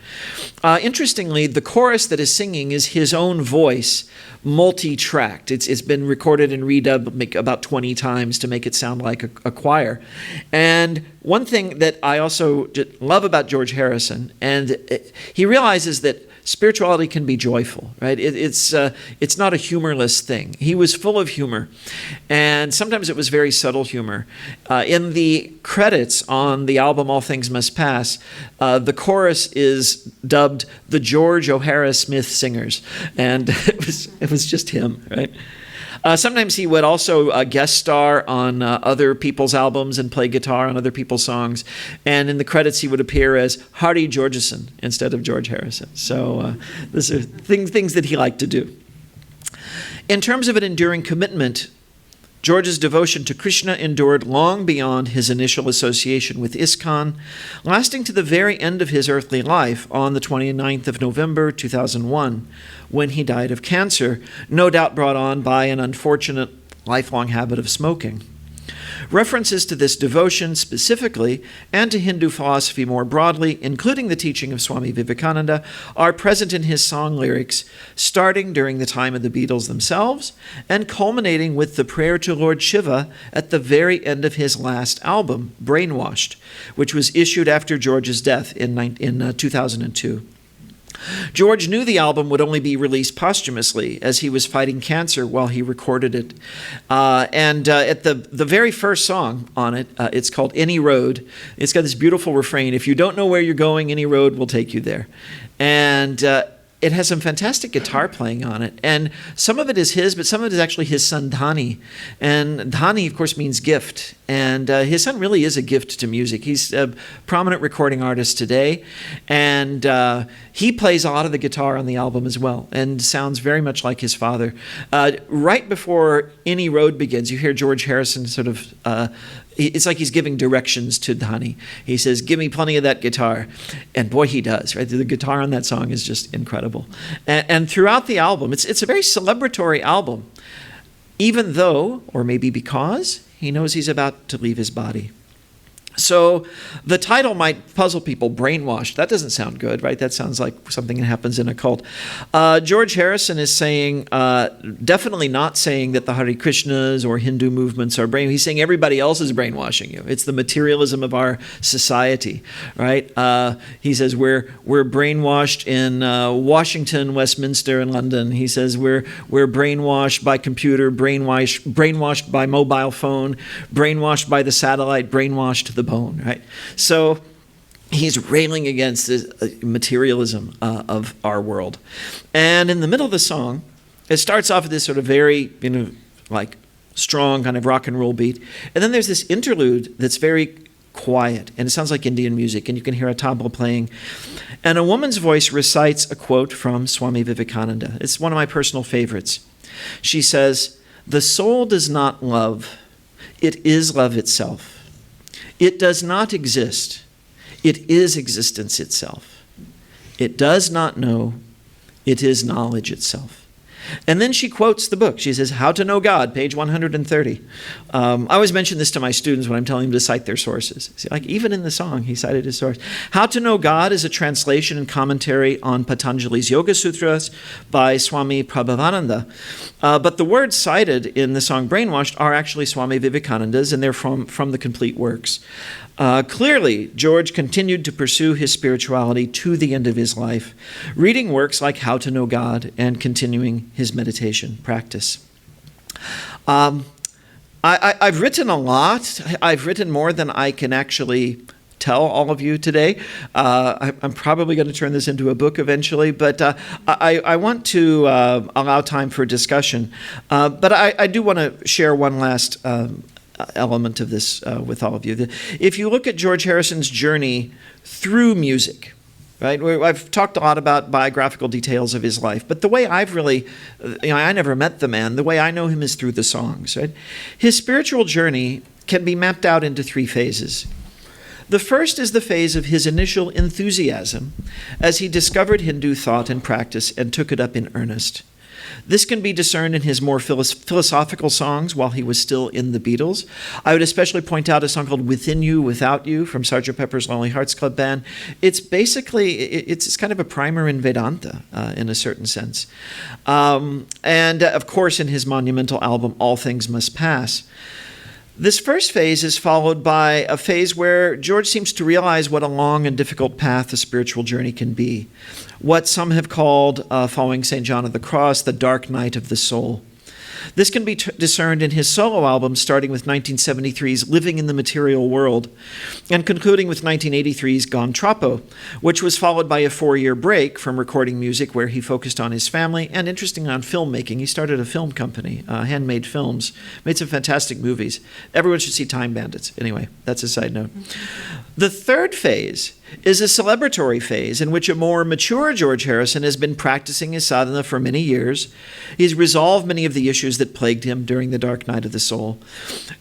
Interestingly, the chorus that is singing is his own voice, multi-tracked. It's been recorded and redubbed about 20 times to make it sound like a choir. And one thing that I also love about George Harrison, and he realizes that spirituality can be joyful, right? It's not a humorless thing. He was full of humor, and sometimes it was very subtle humor. In the credits on the album All Things Must Pass, the chorus is dubbed the George O'Hara Smith Singers, and it was just him, right? Sometimes he would also guest star on other people's albums and play guitar on other people's songs. And in the credits, he would appear as Hardy Georgeson instead of George Harrison. So these are things that he liked to do. In terms of an enduring commitment, George's devotion to Krishna endured long beyond his initial association with ISKCON, lasting to the very end of his earthly life on the 29th of November, 2001, when he died of cancer, no doubt brought on by an unfortunate lifelong habit of smoking. References to this devotion specifically, and to Hindu philosophy more broadly, including the teaching of Swami Vivekananda, are present in his song lyrics, starting during the time of the Beatles themselves, and culminating with the prayer to Lord Shiva at the very end of his last album, Brainwashed, which was issued after George's death in 2002. George knew the album would only be released posthumously, as he was fighting cancer while he recorded it. At the very first song on it, it's called Any Road. It's got this beautiful refrain, if you don't know where you're going, any road will take you there. And it has some fantastic guitar playing on it. And some of it is his, but some of it is actually his son, Dhani. And Dhani, of course, means gift. And his son really is a gift to music. He's a prominent recording artist today. And he plays a lot of the guitar on the album as well, and sounds very much like his father. Right before Any Road begins, you hear George Harrison sort of... it's like he's giving directions to Dhani. He says, give me plenty of that guitar. And boy, he does, right? The guitar on that song is just incredible. And throughout the album, it's a very celebratory album, even though, or maybe because, he knows he's about to leave his body. So the title might puzzle people, Brainwashed. That doesn't sound good, right? That sounds like something that happens in a cult. George Harrison is saying, definitely not saying that the Hare Krishnas or Hindu movements are brainwashed. He's saying everybody else is brainwashing you. It's the materialism of our society, right? He says we're brainwashed in Washington, Westminster, and London. He says we're brainwashed by computer, brainwashed by mobile phone, brainwashed by the satellite, brainwashed to the bone, right? So he's railing against this materialism of our world. And in the middle of the song, it starts off with this sort of very, like strong kind of rock and roll beat. And then there's this interlude that's very quiet, and it sounds like Indian music, and you can hear a tabla playing. And a woman's voice recites a quote from Swami Vivekananda. It's one of my personal favorites. She says, "The soul does not love. It is love itself. It does not exist. It is existence itself. It does not know. It is knowledge itself." And then she quotes the book. She says, How to Know God, page 130. I always mention this to my students when I'm telling them to cite their sources. See, like even in the song, he cited his source. How to Know God is a translation and commentary on Patanjali's Yoga Sutras by Swami Prabhavananda. But the words cited in the song Brainwashed are actually Swami Vivekananda's, and they're from the complete works. Clearly, George continued to pursue his spirituality to the end of his life, reading works like How to Know God and continuing his meditation practice. I've written a lot. I've written more than I can actually tell all of you today. I'm probably going to turn this into a book eventually, but I want to allow time for discussion. But I do want to share one last element of this with all of you. If you look at George Harrison's journey through music, right? I've talked a lot about biographical details of his life, but the way I've really, I never met the man. The way I know him is through the songs, right? His spiritual journey can be mapped out into three phases. The first is the phase of his initial enthusiasm as he discovered Hindu thought and practice and took it up in earnest. This can be discerned in his more philosophical songs while he was still in the Beatles. I would especially point out a song called Within You, Without You from Sgt. Pepper's Lonely Hearts Club Band. It's basically, it's kind of a primer in Vedanta in a certain sense. And of course in his monumental album, All Things Must Pass. This first phase is followed by a phase where George seems to realize what a long and difficult path a spiritual journey can be. What some have called, following St. John of the Cross, the dark night of the soul. This can be discerned in his solo albums, starting with 1973's Living in the Material World and concluding with 1983's Gon Troppo, which was followed by a 4-year break from recording music where he focused on his family and, interestingly, on filmmaking. He started a film company, Handmade Films, made some fantastic movies. Everyone should see Time Bandits. Anyway, that's a side note. The third phase is a celebratory phase in which a more mature George Harrison has been practicing his sadhana for many years. He's resolved many of the issues that plagued him during the dark night of the soul.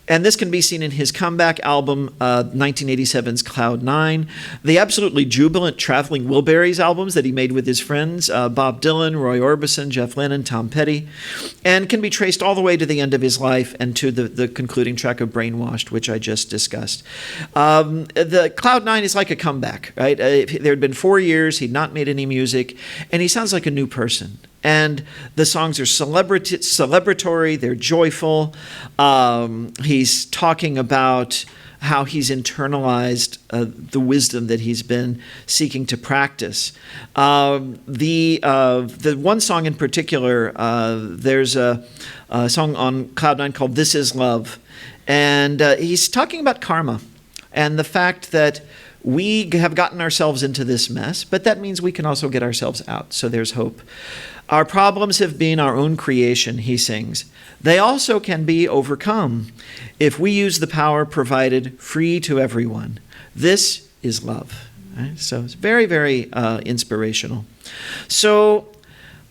And this can be seen in his comeback album, 1987's Cloud 9, the absolutely jubilant Traveling Wilburys albums that he made with his friends, Bob Dylan, Roy Orbison, Jeff Lynne, Tom Petty, and can be traced all the way to the end of his life and to the concluding track of Brainwashed, which I just discussed. The Cloud 9 is like a comeback, right? There had been 4 years, he'd not made any music, and he sounds like a new person. And the songs are celebratory, they're joyful. He's talking about how he's internalized the wisdom that he's been seeking to practice. The one song in particular, there's a song on Cloud 9 called This Is Love. And he's talking about karma and the fact that we have gotten ourselves into this mess, but that means we can also get ourselves out. So there's hope. Our problems have been our own creation, he sings. They also can be overcome if we use the power provided free to everyone. This is love. Right? So it's very, very inspirational. So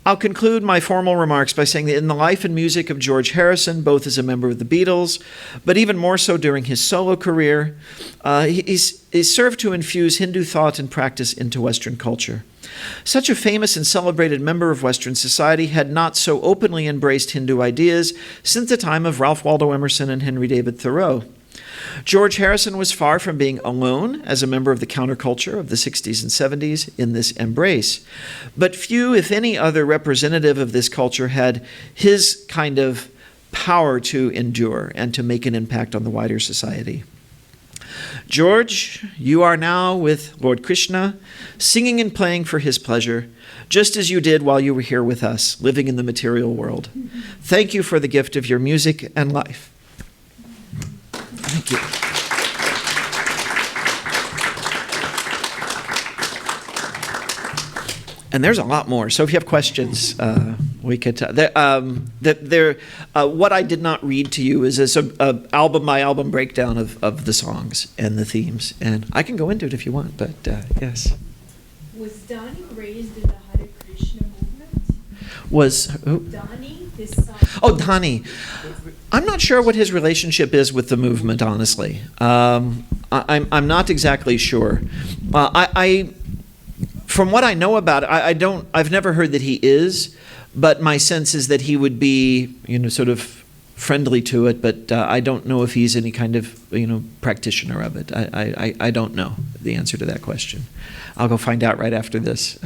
I'll conclude my formal remarks by saying that in the life and music of George Harrison, both as a member of the Beatles, but even more so during his solo career, he's served to infuse Hindu thought and practice into Western culture. Such a famous and celebrated member of Western society had not so openly embraced Hindu ideas since the time of Ralph Waldo Emerson and Henry David Thoreau. George Harrison was far from being alone as a member of the counterculture of the 60s and 70s in this embrace. But few, if any, other representative of this culture had his kind of power to endure and to make an impact on the wider society. George, you are now with Lord Krishna, singing and playing for his pleasure, just as you did while you were here with us, living in the material world. Thank you for the gift of your music and life. Thank you. And there's a lot more. So if you have questions, we could. What I did not read to you is a album by album breakdown of the songs and the themes, and I can go into it if you want. But yes. Was Donnie raised in the Hare Krishna movement? Was who? Donnie, this song. Oh, Donnie. I'm not sure what his relationship is with the movement, honestly. I'm not exactly sure. From what I know about it, I've never heard that he is, but my sense is that he would be, sort of friendly to it, but I don't know if he's any kind of, practitioner of it. I don't know the answer to that question. I'll go find out right after this.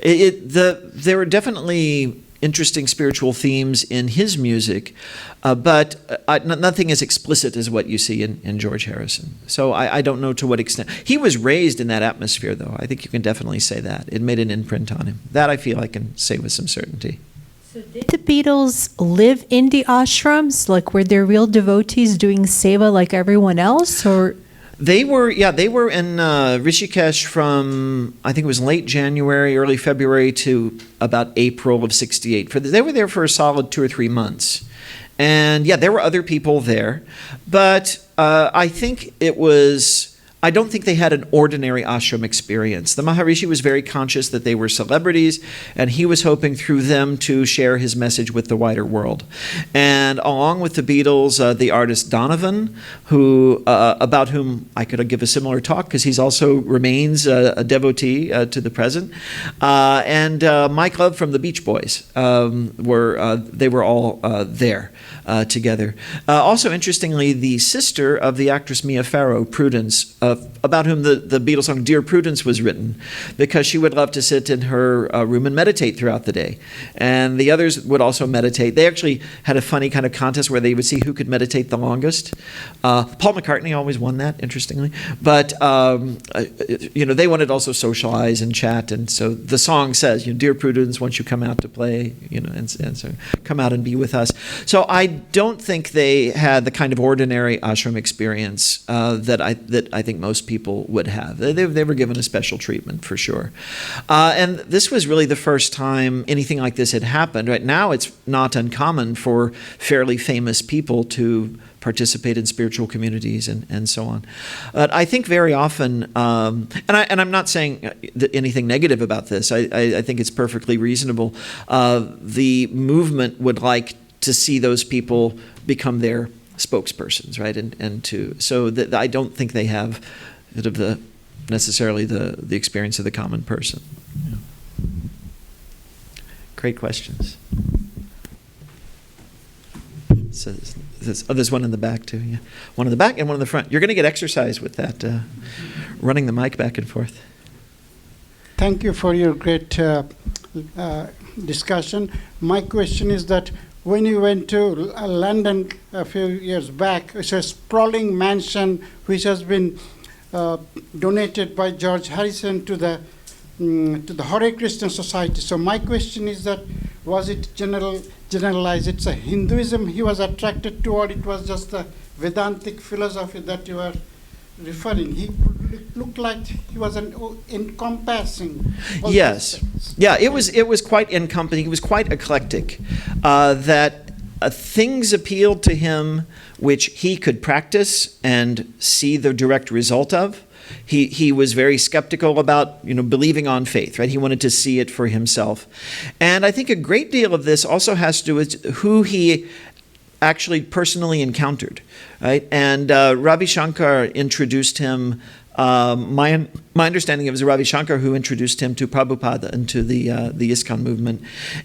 There were definitely interesting spiritual themes in his music, but nothing as explicit as what you see in George Harrison. So I don't know to what extent. He was raised in that atmosphere, though. I think you can definitely say that. It made an imprint on him. That I feel I can say with some certainty. So did the Beatles live in the ashrams? Like, were there real devotees doing seva like everyone else, or? They were in Rishikesh from, I think it was late January, early February to about April of '68. They were there for a solid 2 or 3 months. And there were other people there. But I don't think they had an ordinary ashram experience. The Maharishi was very conscious that they were celebrities, and he was hoping through them to share his message with the wider world. And along with the Beatles, the artist Donovan, about whom I could give a similar talk because he also remains a devotee to the present, and Mike Love from the Beach Boys were all there together. Also, interestingly, the sister of the actress Mia Farrow, Prudence, about whom the Beatles song Dear Prudence was written, because she would love to sit in her room and meditate throughout the day. And the others would also meditate. They actually had a funny kind of contest where they would see who could meditate the longest. Paul McCartney always won that, interestingly. But, they wanted to also socialize and chat. And so the song says, Dear Prudence, won't you come out to play, and so come out and be with us. So I don't think they had the kind of ordinary ashram experience that I think most people would have. They were given a special treatment for sure. And this was really the first time anything like this had happened. Right now, it's not uncommon for fairly famous people to participate in spiritual communities and so on. But I think very often, and I'm not saying anything negative about this. I think it's perfectly reasonable. The movement would like to see those people become their spokespersons, right? So that I don't think they have sort of necessarily the experience of the common person. Yeah. Great questions. So there's one in the back too. Yeah, one in the back and one in the front. You're going to get exercise with that, running the mic back and forth. Thank you for your great discussion. My question is that when you went to London a few years back, it's a sprawling mansion which has been donated by George Harrison to the Hare Krishna Society. So my question is that, was it generalized? It's a Hinduism he was attracted to, or it was just the Vedantic philosophy that you are referring? He looked like he was encompassing. Yes, yeah, it was quite encompassing. It was quite eclectic. That things appealed to him which he could practice and see the direct result of. He was very skeptical about, believing on faith, right? He wanted to see it for himself. And I think a great deal of this also has to do with who he actually personally encountered, right? And Ravi Shankar introduced him, my understanding of it was Ravi Shankar who introduced him to Prabhupada and to the ISKCON movement.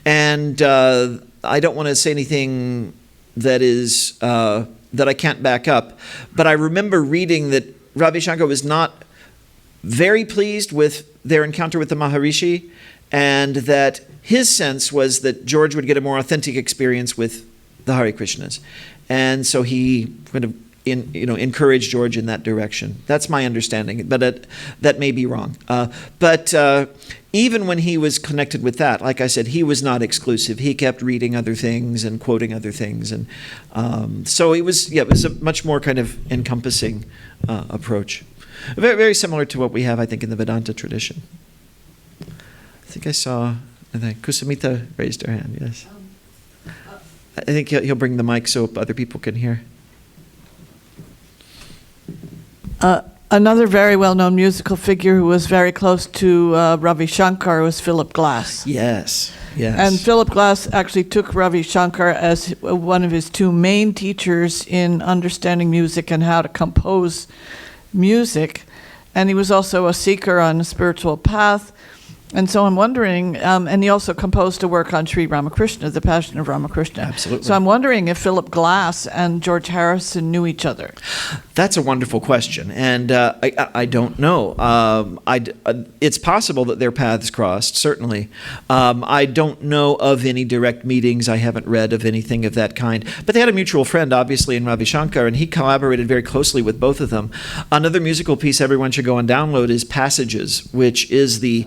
And I don't want to say anything that is that I can't back up, but I remember reading that Ravi Shankar was not very pleased with their encounter with the Maharishi, and that his sense was that George would get a more authentic experience with the Hare Krishnas. And so he kind of encouraged George in that direction. That's my understanding, but that may be wrong. But even when he was connected with that, like I said, he was not exclusive. He kept reading other things and quoting other things. And so it was a much more kind of encompassing approach. Very, very similar to what we have, I think, in the Vedanta tradition. I think I saw Kusamita raised her hand, yes. I think he'll bring the mic so other people can hear. Another very well-known musical figure who was very close to Ravi Shankar was Philip Glass. Yes, yes. And Philip Glass actually took Ravi Shankar as one of his two main teachers in understanding music and how to compose music. And he was also a seeker on a spiritual path. And so I'm wondering, and he also composed a work on Sri Ramakrishna, the Passion of Ramakrishna. Absolutely. So I'm wondering if Philip Glass and George Harrison knew each other. That's a wonderful question, and I don't know. It's possible that their paths crossed, certainly. I don't know of any direct meetings. I haven't read of anything of that kind. But they had a mutual friend, obviously, in Ravi Shankar, and he collaborated very closely with both of them. Another musical piece everyone should go and download is Passages, which is the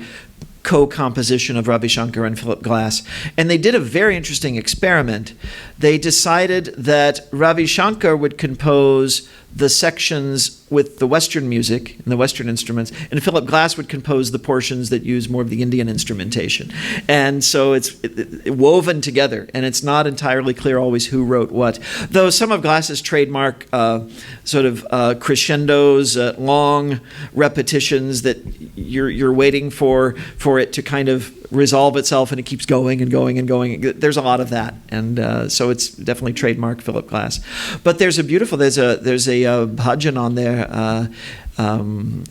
co-composition of Ravi Shankar and Philip Glass. And they did a very interesting experiment. They decided that Ravi Shankar would compose the sections with the Western music and the Western instruments, and Philip Glass would compose the portions that use more of the Indian instrumentation. And so it's woven together, and it's not entirely clear always who wrote what. Though some of Glass's trademark crescendos, long repetitions that you're waiting for it to kind of resolve itself, and it keeps going and going and going. There's a lot of that, and so it's definitely trademark Philip Glass. But there's a bhajan on there.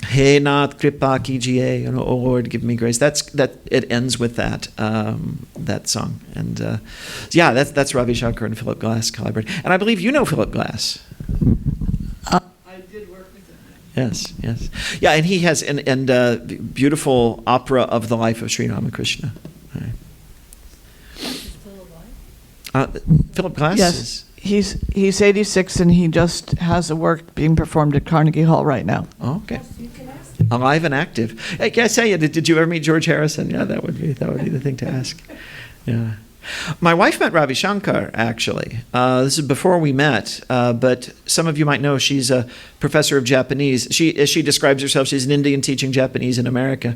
Hey Nath Kripa Kijiye, oh Lord, give me grace. It ends with that song, and that's Ravi Shankar and Philip Glass collaborating. And I believe you know Philip Glass. I did work with him. Yes, yeah, and he has beautiful opera of the life of Sri Ramakrishna. Right. Philip Glass. Yes. He's 86 and he just has a work being performed at Carnegie Hall right now. Oh, okay. Yes, you can ask him. Alive and active. I guess did you ever meet George Harrison? Yeah, that would be the thing to ask. Yeah. My wife met Ravi Shankar, actually. This is before we met, but some of you might know she's a professor of Japanese. As she describes herself, she's an Indian teaching Japanese in America.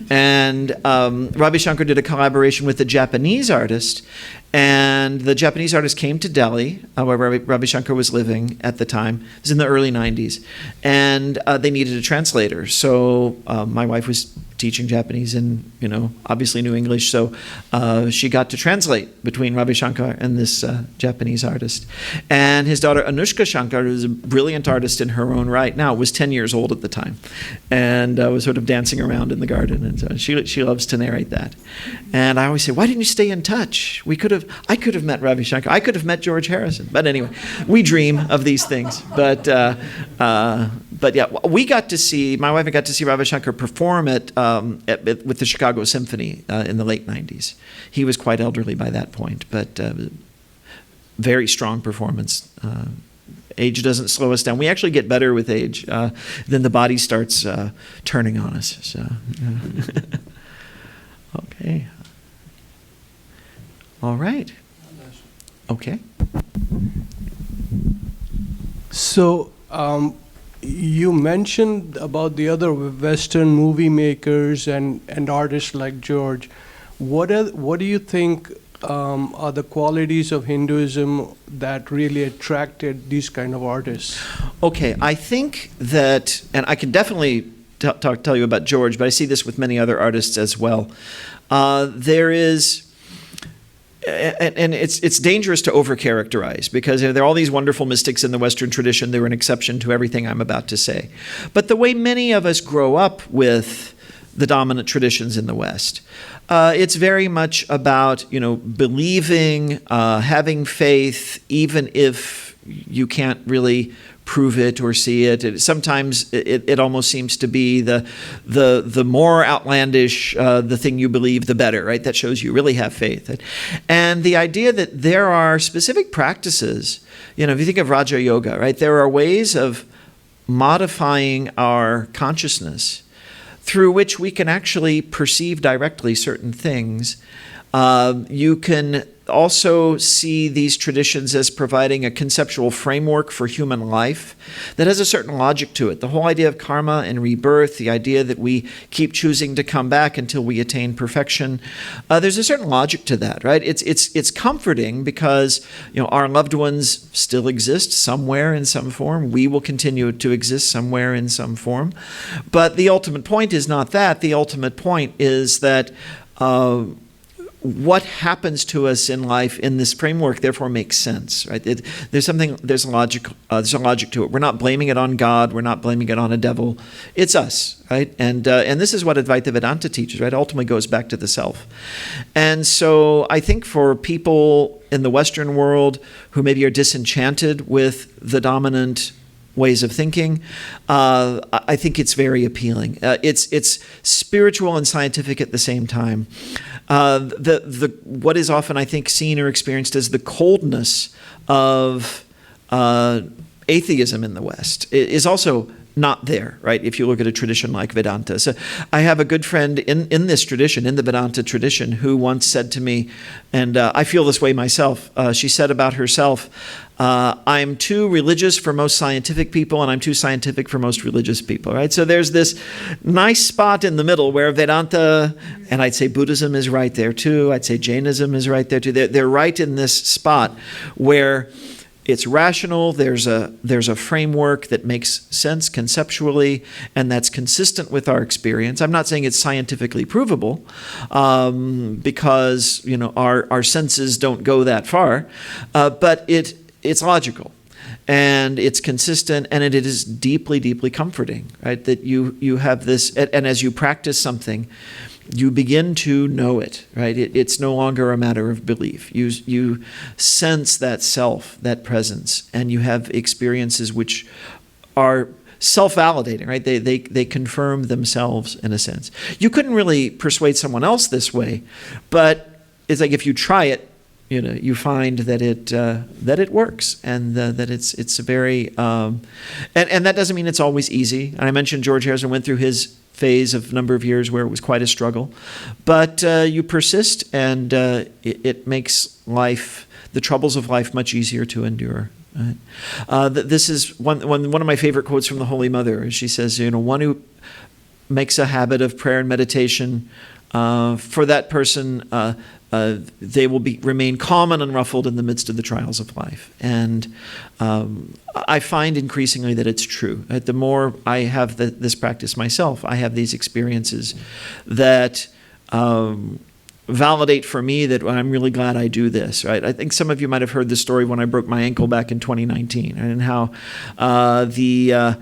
And Ravi Shankar did a collaboration with a Japanese artist, And the Japanese artist came to Delhi, where Ravi Shankar was living at the time. It was in the early 90s. And they needed a translator. So my wife was teaching Japanese and, obviously knew English. So she got to translate between Ravi Shankar and this Japanese artist. And his daughter Anushka Shankar, who's a brilliant artist in her own right now, was 10 years old at the time. And was sort of dancing around in the garden. And so she loves to narrate that. And I always say, why didn't you stay in touch? I could have met Ravi Shankar. I could have met George Harrison. But anyway, we dream of these things. But yeah, my wife got to see Ravi Shankar perform with the Chicago Symphony in the late 90s. He was quite elderly by that point, but very strong performance. Age doesn't slow us down. We actually get better with age. Then the body starts turning on us. So, okay. All right. Okay. So, you mentioned about the other Western movie makers and artists like George. What do you think are the qualities of Hinduism that really attracted these kind of artists? Okay, I think that, and I can definitely tell you about George, but I see this with many other artists as well. There is, and it's dangerous to overcharacterize, because there are all these wonderful mystics in the Western tradition. They're an exception to everything I'm about to say. But the way many of us grow up with the dominant traditions in the West, it's very much about, believing, having faith, even if you can't really prove it or see it. Sometimes it almost seems to be the more outlandish the thing you believe, the better, right? That shows you really have faith. And the idea that there are specific practices, if you think of Raja Yoga, right? There are ways of modifying our consciousness through which we can actually perceive directly certain things. You can also see these traditions as providing a conceptual framework for human life that has a certain logic to it. The whole idea of karma and rebirth, the idea that we keep choosing to come back until we attain perfection, there's a certain logic to that, right? It's comforting because our loved ones still exist somewhere in some form. We will continue to exist somewhere in some form. But the ultimate point is not that. The ultimate point is that what happens to us in life in this framework therefore makes sense, right? There's a logic to it. We're not blaming it on God. We're not blaming it on a devil. It's us, right? And this is what Advaita Vedanta teaches, right? Ultimately goes back to the self. And so I think for people in the Western world who maybe are disenchanted with the dominant ways of thinking, I think it's very appealing. It's spiritual and scientific at the same time. What is often, I think, seen or experienced as the coldness of atheism in the West is also not there, right? If you look at a tradition like Vedanta. So I have a good friend in this tradition, in the Vedanta tradition, who once said to me, and I feel this way myself, she said about herself, I'm too religious for most scientific people, and I'm too scientific for most religious people, right? So there's this nice spot in the middle where Vedanta, and I'd say Buddhism is right there too, I'd say Jainism is right there too. They're right in this spot where it's rational, there's a framework that makes sense conceptually, and that's consistent with our experience. I'm not saying it's scientifically provable, because our senses don't go that far, but it's logical, and it's consistent, and it is deeply, deeply comforting, right? That you have this, and as you practice something, you begin to know it, right? It's no longer a matter of belief. You sense that self, that presence, and you have experiences which are self-validating, right? They confirm themselves in a sense. You couldn't really persuade someone else this way, but it's like if you try it, you find that it works, and that it's a very and that doesn't mean it's always easy. And I mentioned George Harrison went through his phase of a number of years where it was quite a struggle, but you persist, and it makes life, the troubles of life, much easier to endure. Right? This is one of my favorite quotes from the Holy Mother. She says, one who makes a habit of prayer and meditation, for that person, they will remain calm and unruffled in the midst of the trials of life. And I find increasingly that it's true. The more I have this practice myself, I have these experiences that validate for me that I'm really glad I do this, right? I think some of you might have heard the story when I broke my ankle back in 2019, and how the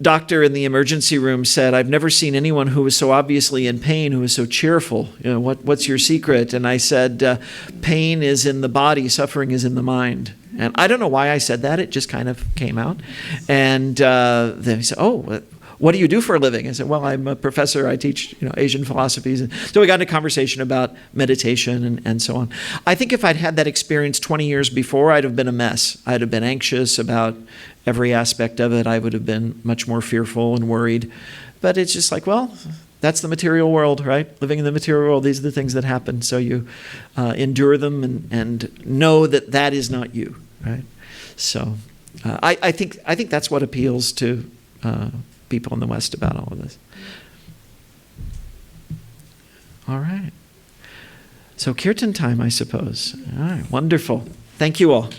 doctor in the emergency room said, "I've never seen anyone who was so obviously in pain, who was so cheerful. You know, what's your secret?" And I said, "Pain is in the body, suffering is in the mind." And I don't know why I said that. It just kind of came out. And then he said, "Oh, what do you do for a living?" I said, "Well, I'm a professor. I teach, Asian philosophies." And so we got into a conversation about meditation and so on. I think if I'd had that experience 20 years before, I'd have been a mess. I'd have been anxious about every aspect of it. I would have been much more fearful and worried. But it's just like, well, that's the material world, right? Living in the material world, these are the things that happen. So you endure them and know that that is not you, right? So I think that's what appeals to people in the West about all of this. All right. So kirtan time, I suppose. All right, wonderful. Thank you all.